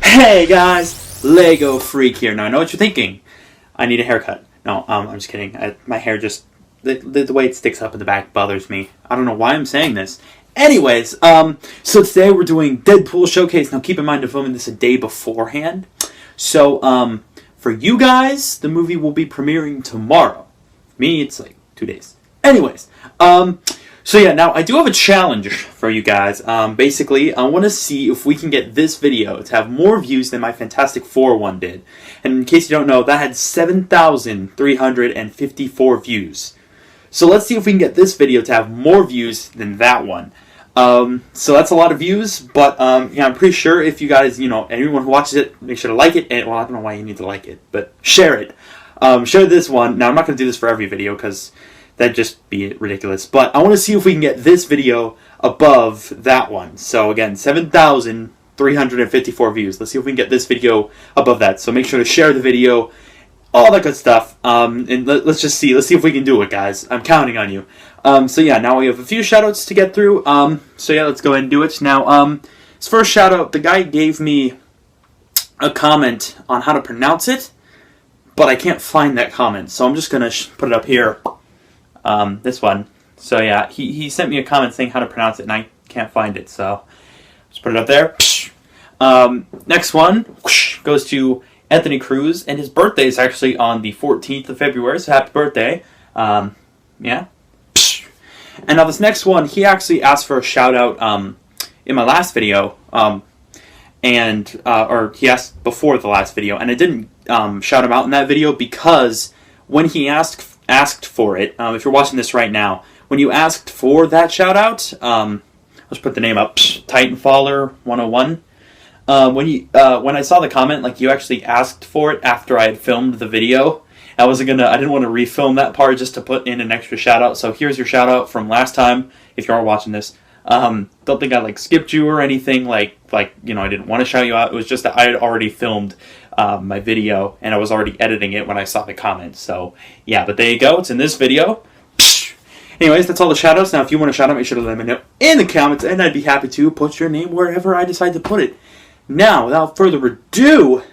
Hey guys, Lego Freak here. Now I know what you're thinking. I need a haircut. No, I'm just kidding. My hair just the way it sticks up in the back bothers me. I don't know why I'm saying this. Anyways, so today we're doing Deadpool showcase. Now keep in mind I'm filming this a day beforehand. So for you guys, the movie will be premiering tomorrow. For me, it's like 2 days. Anyways, so yeah, now I do have a challenge for you guys. Basically, I want to see if we can get this video to have more views than my Fantastic Four one did. And in case you don't know, that had 7,354 views. So let's see if we can get this video to have more views than that one. So that's a lot of views, but yeah, I'm pretty sure if you guys, anyone who watches it, make sure to like it. And, well, I don't know why you need to like it, but share it. Share this one. Now, I'm not going to do this for every video because that'd just be ridiculous. But I want to see if we can get this video above that one. So again, 7,354 views. Let's see if we can get this video above that. So make sure to share the video, all that good stuff. And let's just see. Let's see if we can do it, guys. I'm counting on you. So yeah, now we have a few shoutouts to get through. So yeah, let's go ahead and do it. Now, this first shoutout, the guy gave me a comment on how to pronounce it, but I can't find that comment. So I'm just going to put it up here. This one. So yeah, he sent me a comment saying how to pronounce it, and I can't find it, so just put it up there. Next one goes to Anthony Cruz, and his birthday is actually on the 14th of February, so happy birthday. Yeah. And now this next one, he actually asked for a shout out in my last video, or he asked before the last video, and I didn't shout him out in that video because when he asked for it, if you're watching this right now, when you asked for that shout out, let's put the name up, Titanfaller 101. When I saw the comment, like, you actually asked for it after I had filmed the video. I didn't want to refilm that part just to put in an extra shout out. So here's your shout out from last time. If you are watching this, don't think I skipped you or anything. I didn't want to shout you out. It was just that I had already filmed my video and I was already editing it when I saw the comment. So yeah, but there you go. It's in this video. Anyways, that's all the shout outs. Now, if you want to shout out, make sure to let me know in the comments, and I'd be happy to put your name wherever I decide to put it. Now, without further ado,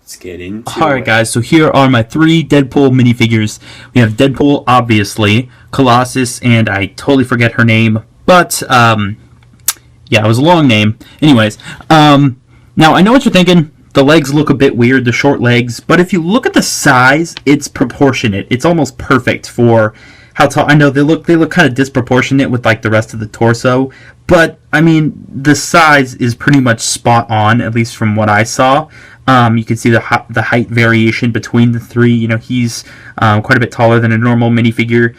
let's get into it. Alright guys, so here are my 3 Deadpool minifigures. We have Deadpool, obviously, Colossus, and I totally forget her name, but, yeah, it was a long name. Anyways, now I know what you're thinking. The legs look a bit weird, the short legs, but if you look at the size, it's proportionate. It's almost perfect for how tall. I know they look kind of disproportionate with the rest of the torso, but I mean the size is pretty much spot on, at least from what I saw. You can see the height variation between the 3. He's quite a bit taller than a normal minifigure.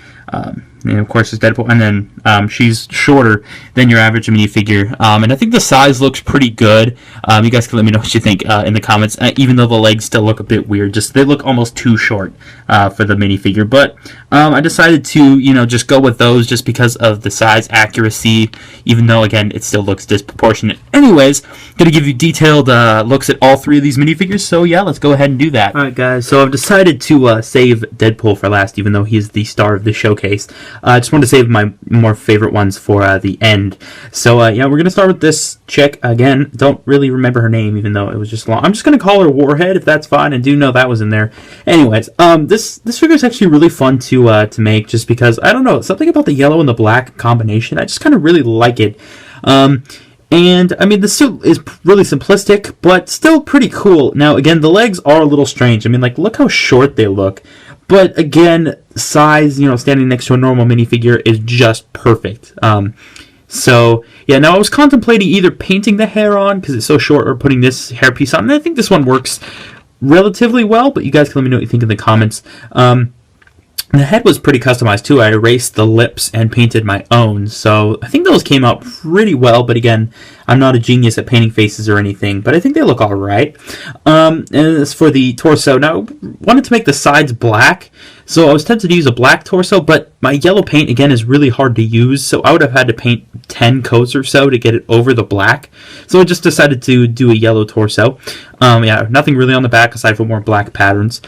And of course, it's Deadpool, and then she's shorter than your average minifigure. And I think the size looks pretty good. You guys can let me know what you think in the comments. Even though the legs still look a bit weird, they look almost too short for the minifigure. But I decided to just go with those just because of the size accuracy. Even though again it still looks disproportionate. Anyways, gonna give you detailed looks at all 3 of these minifigures. So yeah, let's go ahead and do that. All right, guys. So I've decided to save Deadpool for last, even though he's the star of the showcase. I just want to save my more favorite ones for the end. So yeah, we're gonna start with this chick again. Don't really remember her name, even though it was just long. I'm just gonna call her Warhead if that's fine. I do know that was in there. Anyways, this figure is actually really fun to make, just because I don't know, something about the yellow and the black combination. I just kind of really like it. And, I mean, the suit is really simplistic, but still pretty cool. Now, again, the legs are a little strange. I mean, look how short they look. But, again, size, standing next to a normal minifigure is just perfect. So, yeah, now I was contemplating either painting the hair on, because it's so short, or putting this hairpiece on. And I think this one works relatively well, but you guys can let me know what you think in the comments. The head was pretty customized too. I erased the lips and painted my own, so I think those came out pretty well, but again, I'm not a genius at painting faces or anything, but I think they look alright. And as for the torso, now I wanted to make the sides black, so I was tempted to use a black torso, but my yellow paint, again, is really hard to use, so I would have had to paint 10 coats or so to get it over the black, so I just decided to do a yellow torso. Yeah, nothing really on the back aside from more black patterns.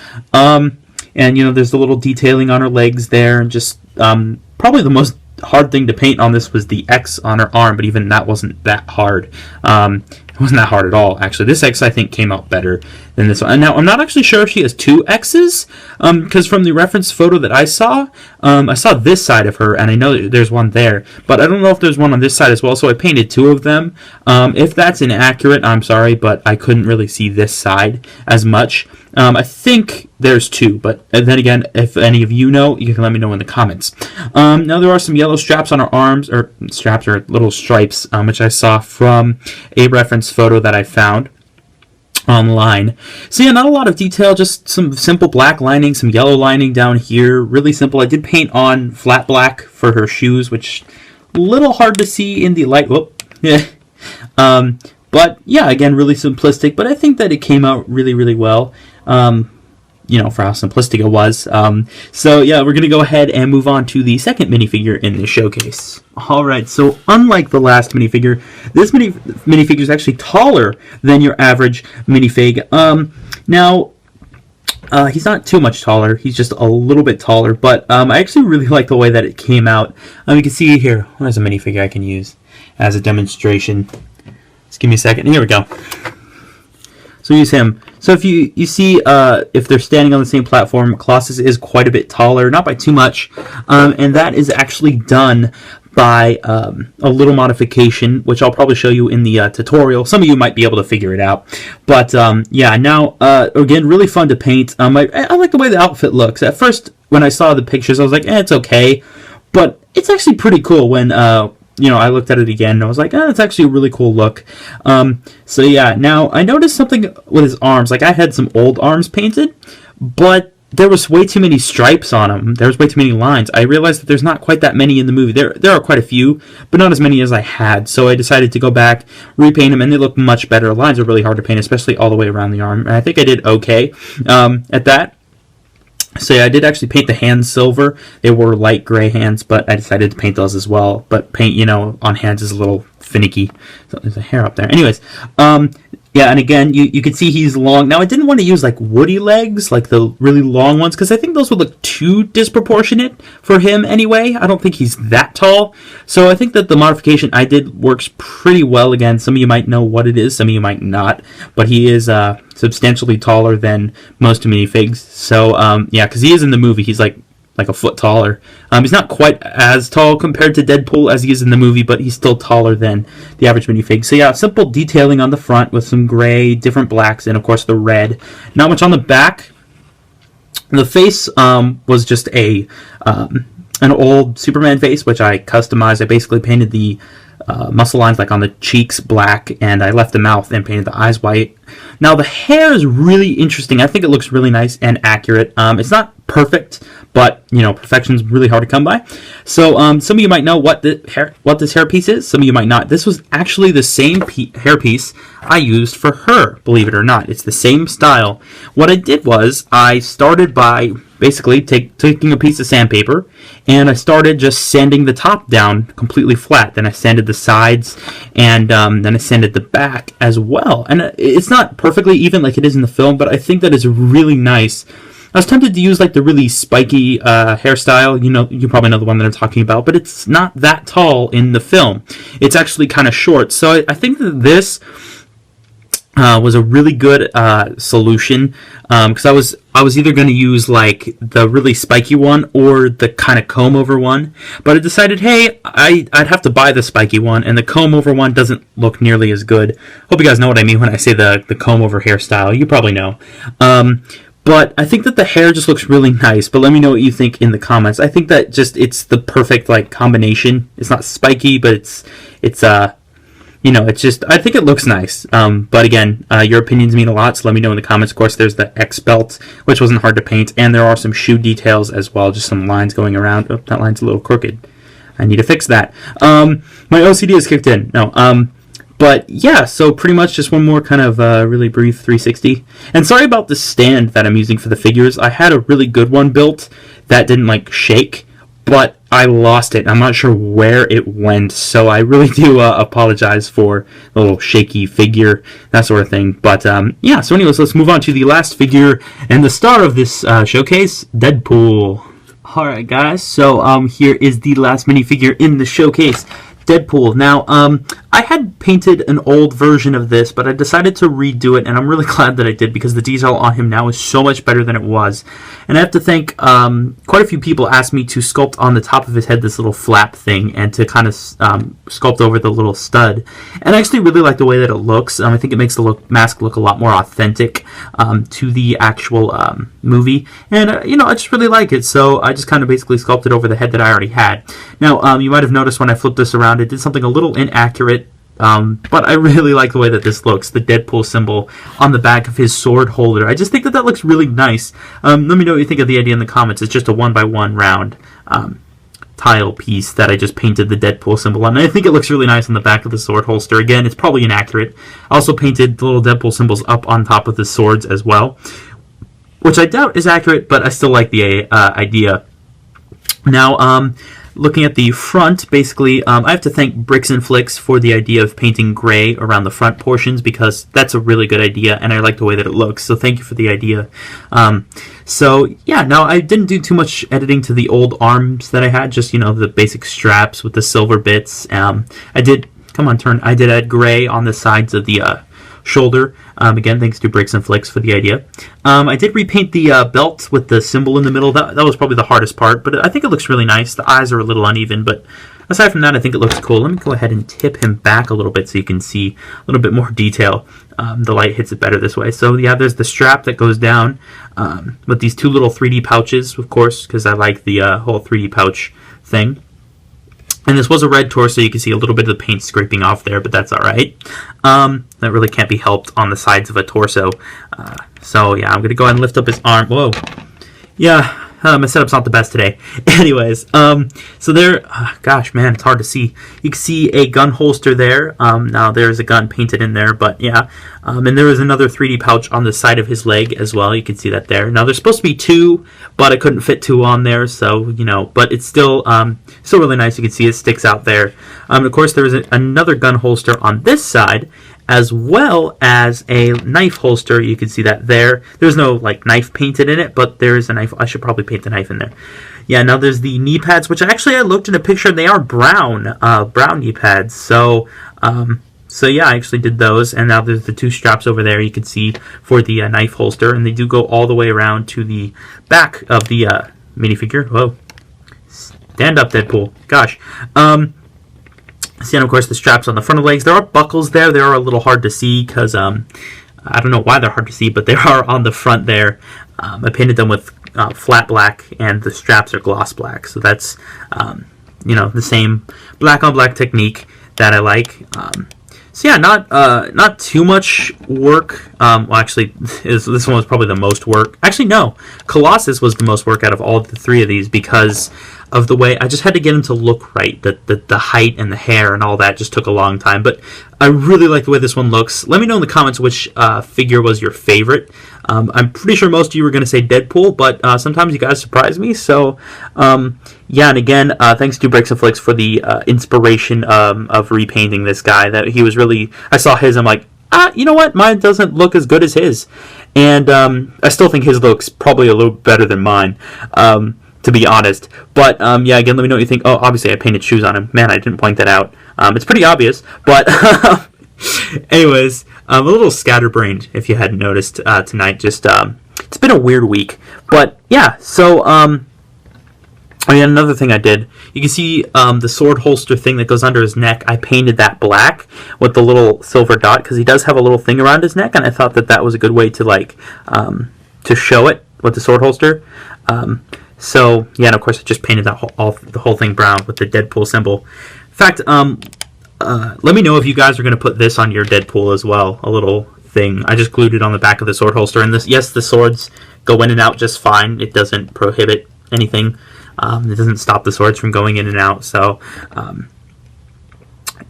And, there's the little detailing on her legs there, and just probably the most hard thing to paint on this was the X on her arm, but even that wasn't that hard. It wasn't that hard at all, actually. This X, I think, came out better than this one. And now, I'm not actually sure if she has two X's, because from the reference photo that I saw this side of her, and I know there's one there, but I don't know if there's one on this side as well, so I painted two of them. If that's inaccurate, I'm sorry, but I couldn't really see this side as much. I think there's two, but then again, if any of you know, you can let me know in the comments. Now there are some yellow straps on her arms, or straps or little stripes, which I saw from a reference photo that I found online. So yeah, not a lot of detail, just some simple black lining, some yellow lining down here, really simple. I did paint on flat black for her shoes, which a little hard to see in the light. Whoop. Yeah. But yeah, again, really simplistic, but I think that it came out really, really well. You know, for how simplistic it was. So yeah, we're going to go ahead and move on to the second minifigure in the showcase. Alright, so unlike the last minifigure, this minifigure is actually taller than your average minifig. Now, he's not too much taller, he's just a little bit taller, but I actually really like the way that it came out. You can see here, there's a minifigure I can use as a demonstration. Just give me a second, here we go. So use him. So if you see if they're standing on the same platform, Colossus is quite a bit taller, not by too much, and that is actually done by a little modification, which I'll probably show you in the tutorial. Some of you might be able to figure it out, but yeah. Now again, really fun to paint. I like the way the outfit looks. At first, when I saw the pictures, I was like, it's okay, but it's actually pretty cool when you know, I looked at it again and I was like, it's actually a really cool look. So yeah, now I noticed something with his arms. Like, I had some old arms painted, but there was way too many stripes on them. There was way too many lines. I realized that there's not quite that many in the movie. There are quite a few, but not as many as I had. So I decided to go back, repaint them, and they look much better. Lines are really hard to paint, especially all the way around the arm. And I think I did okay at that. So yeah, I did actually paint the hands silver. They were light gray hands, but I decided to paint those as well. But paint, you know, on hands is a little finicky. So there's a hair up there. Anyways, yeah, and again, you can see he's long. Now, I didn't want to use, like, woody legs, like the really long ones, because I think those would look too disproportionate for him anyway. I don't think he's that tall. So I think that the modification I did works pretty well. Again, some of you might know what it is, some of you might not. But he is substantially taller than most minifigs. So, yeah, because he is in the movie, he's like a foot taller. He's not quite as tall compared to Deadpool as he is in the movie, but he's still taller than the average minifig. So yeah, simple detailing on the front with some gray, different blacks, and of course the red. Not much on the back. The face was just an old Superman face, which I customized. I basically painted the muscle lines, like on the cheeks, black, and I left the mouth and painted the eyes white. Now the hair is really interesting. I think it looks really nice and accurate. It's not perfect, but you know, perfection's really hard to come by. So some of you might know what this hairpiece is. Some of you might not. This was actually the same hairpiece I used for her, believe it or not. It's the same style. What I did was I started by basically taking a piece of sandpaper, and I started just sanding the top down completely flat. Then I sanded the sides, and then I sanded the back as well. And it's not perfectly even like it is in the film, but I think that is really nice. I was tempted to use like the really spiky hairstyle. You know, you probably know the one that I'm talking about, but it's not that tall in the film. It's actually kind of short. So I think that this was a really good solution, because I was either going to use like the really spiky one or the kind of comb over one, but I decided, hey, I'd have to buy the spiky one, and the comb over one doesn't look nearly as good. Hope you guys know what I mean when I say the comb over hairstyle. You probably know. But I think that the hair just looks really nice. But let me know what you think in the comments. I think that just it's the perfect like combination. It's not spiky, but it's you know, it's just, I think it looks nice. But again, your opinions mean a lot, so let me know in the comments. Of course, there's the X belt, which wasn't hard to paint, and there are some shoe details as well, just some lines going around. Oh, that line's a little crooked. I need to fix that. My OCD has kicked in. No, but yeah, so pretty much just one more kind of really brief 360. And sorry about the stand that I'm using for the figures. I had a really good one built that didn't like shake, but I lost it. I'm not sure where it went, so I really do apologize for the little shaky figure, that sort of thing. But yeah, so anyways, let's move on to the last figure and the star of this showcase, Deadpool. Alright guys, so here is the last minifigure in the showcase, Deadpool. Now, I had painted an old version of this, but I decided to redo it, and I'm really glad that I did because the detail on him now is so much better than it was. And I have to thank quite a few people asked me to sculpt on the top of his head this little flap thing and to kind of sculpt over the little stud. And I actually really like the way that it looks. I think it makes the mask look a lot more authentic to the actual movie. And, I just really like it, so I just kind of basically sculpted over the head that I already had. Now, you might have noticed when I flipped this around, it did something a little inaccurate. But I really like the way that this looks, the Deadpool symbol on the back of his sword holder. I just think that looks really nice. Let me know what you think of the idea in the comments. It's just a 1x1 round tile piece that I just painted the Deadpool symbol on. And I think it looks really nice on the back of the sword holster. Again, it's probably inaccurate. I also painted the little Deadpool symbols up on top of the swords as well, which I doubt is accurate, but I still like the idea. Now, looking at the front, basically, I have to thank Bricks and Flicks for the idea of painting gray around the front portions because that's a really good idea, and I like the way that it looks, so thank you for the idea. Now I didn't do too much editing to the old arms that I had, just, the basic straps with the silver bits. I did add gray on the sides of the shoulder. Again, thanks to Bricks and Flicks for the idea. I did repaint the belt with the symbol in the middle. That was probably the hardest part, but I think it looks really nice. The eyes are a little uneven, but aside from that, I think it looks cool. Let me go ahead and tip him back a little bit so you can see a little bit more detail. The light hits it better this way. So yeah, there's the strap that goes down with these two little 3D pouches, of course, because I like the whole 3D pouch thing. And this was a red torso, you can see a little bit of the paint scraping off there, but that's alright. That really can't be helped on the sides of a torso. So yeah, I'm going to go ahead and lift up his arm. Whoa. Yeah, my setup's not the best today. Anyways, so there, gosh, man, it's hard to see. You can see a gun holster there. Now there's a gun painted in there, but yeah. And there is another 3D pouch on the side of his leg as well. You can see that there. Now there's supposed to be two, but I couldn't fit two on there, so, but it's still really nice. You can see it sticks out there. And of course, there is another gun holster on this side, as well as a knife holster. You can see that there. There's no knife painted in it, but there is a knife. I should probably paint the knife in there. Yeah, now there's the knee pads, which actually I looked in a picture, and they are brown knee pads. So yeah, I actually did those, and now there's the two straps over there you can see for the knife holster, and they do go all the way around to the back of the minifigure. Whoa. Stand up, Deadpool. Gosh. See, and of course the straps on the front of the legs. There are buckles there. They are a little hard to see because I don't know why they're hard to see, but they are on the front there. I painted them with flat black, and the straps are gloss black. So that's the same black on black technique that I like. So yeah, not too much work. Well, actually, this one was probably the most work. Actually, no, Colossus was the most work out of all the three of these because of the way I just had to get him to look right. The height and the hair and all that just took a long time. But I really like the way this one looks. Let me know in the comments which figure was your favorite. I'm pretty sure most of you were going to say Deadpool, but sometimes you guys surprise me. So yeah, and again, thanks to Bricks and Flicks for the inspiration of repainting this guy. That he was really, I saw his, I'm like, you know what? Mine doesn't look as good as his. And I still think his looks probably a little better than mine, to be honest. But yeah, again, let me know what you think. Oh, obviously I painted shoes on him. Man, I didn't point that out. It's pretty obvious, but anyways, a little scatterbrained if you hadn't noticed tonight. Just it's been a weird week. But yeah, so another thing I did, you can see the sword holster thing that goes under his neck. I painted that black with the little silver dot because he does have a little thing around his neck, and I thought that was a good way to to show it with the sword holster. So yeah, and of course I just painted that the whole thing brown with the Deadpool symbol. In fact, let me know if you guys are going to put this on your Deadpool as well, a little thing. I just glued it on the back of the sword holster, and yes, the swords go in and out just fine. It doesn't prohibit anything. It doesn't stop the swords from going in and out. So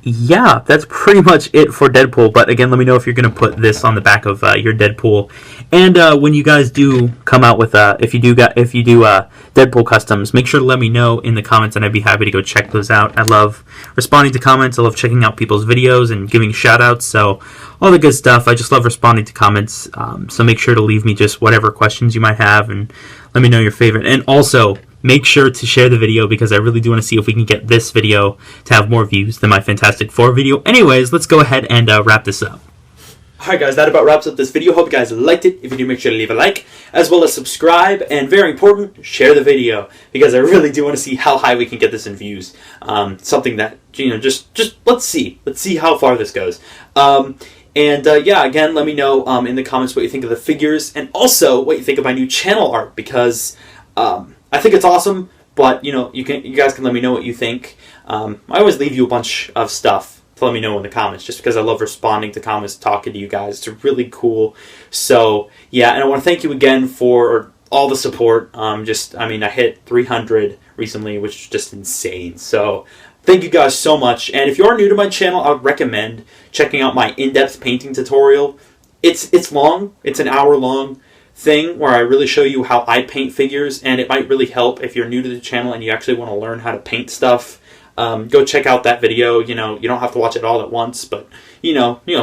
yeah, that's pretty much it for Deadpool. But again, let me know if you're going to put this on the back of your Deadpool. And when you guys do come out with if you do Deadpool customs, make sure to let me know in the comments, and I'd be happy to go check those out. I love responding to comments. I love checking out people's videos and giving shout outs. So all the good stuff. I just love responding to comments. So make sure to leave me just whatever questions you might have, and let me know your favorite. And also, make sure to share the video because I really do want to see if we can get this video to have more views than my Fantastic Four video. Anyways, let's go ahead and wrap this up. Alright guys, that about wraps up this video. Hope you guys liked it. If you do, make sure to leave a like, as well as subscribe, and very important, share the video, because I really do want to see how high we can get this in views. Something that, just let's see how far this goes. Yeah, again, let me know in the comments what you think of the figures, and also what you think of my new channel art, because I think it's awesome, but you guys can let me know what you think. I always leave you a bunch of stuff to let me know in the comments, just because I love responding to comments, talking to you guys. It's really cool. So yeah, and I want to thank you again for all the support. I hit 300 recently, which is just insane. So thank you guys so much. And if you are new to my channel, I would recommend checking out my in-depth painting tutorial. It's long. It's an hour-long thing where I really show you how I paint figures, and it might really help if you're new to the channel and you actually want to learn how to paint stuff. Go check out that video. You don't have to watch it all at once, but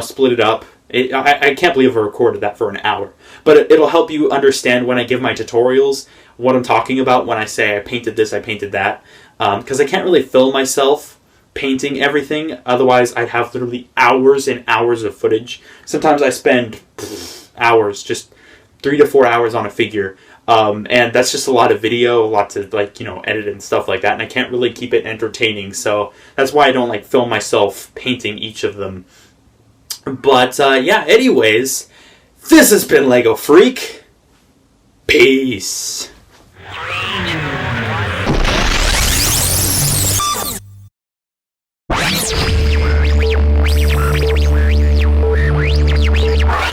split it up. I can't believe I recorded that for an hour, but it'll help you understand when I give my tutorials what I'm talking about when I say I painted this, I painted that, because I can't really film myself painting everything. Otherwise, I'd have literally hours and hours of footage. Sometimes I spend hours, just 3 to 4 hours on a figure. And that's just a lot of video, a lot to edit and stuff like that, and I can't really keep it entertaining, so that's why I don't film myself painting each of them. But yeah, anyways, this has been Lego Freak. Peace.